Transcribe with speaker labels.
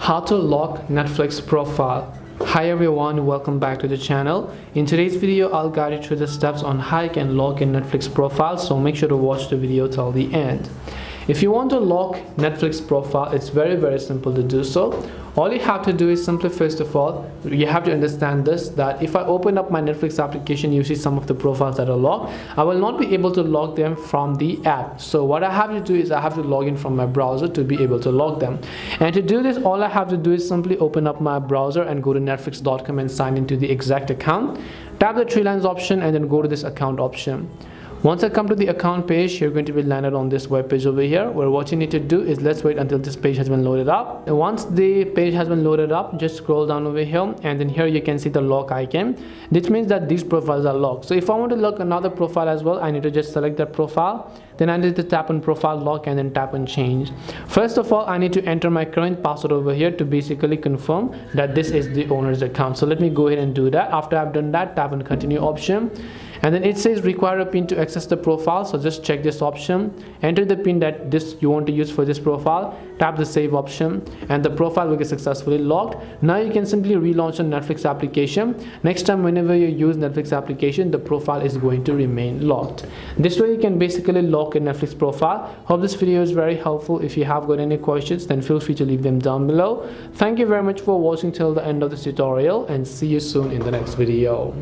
Speaker 1: How to lock Netflix profile. Hi everyone, welcome back to the channel. In today's video I'll guide you through the steps on how you can lock in Netflix profile, so make sure to watch the video till the end. If you want to lock Netflix profile, it's very simple to do so. All you have to do is simply, first of all, you have to understand this, that if I open up my Netflix application, you see some of the profiles that are locked. I will not be able to lock them from the app. So what I have to do is I have to log in from my browser to be able to lock them. And to do this, all I have to do is simply open up my browser and go to netflix.com and sign into the exact account. Tap the three lines option and then go to this account option. Once I come to the account page, you're going to be landed on this web page over here, where what you need to do is let's wait until this page has been loaded up. And once the page has been loaded up, just scroll down over here, and then here you can see the lock icon. This means that these profiles are locked. So if I want to lock another profile as well, I need to just select that profile. Then I need to tap on profile lock and then tap on change. First of all, I need to enter my current password over here to basically confirm that this is the owner's account. So let me go ahead and do that. After I've done that, tap on continue option. And then it says require a pin to access the profile, so just check this option, enter the pin that you want to use for this profile, tap the save option, and the profile will get successfully locked. Now you can simply relaunch a Netflix application. Next time whenever you use Netflix application, the profile is going to remain locked. This way you can basically lock a Netflix profile. Hope this video is very helpful. If you have got any questions, then feel free to leave them down below. Thank you very much for watching till the end of this tutorial, and see you soon in the next video.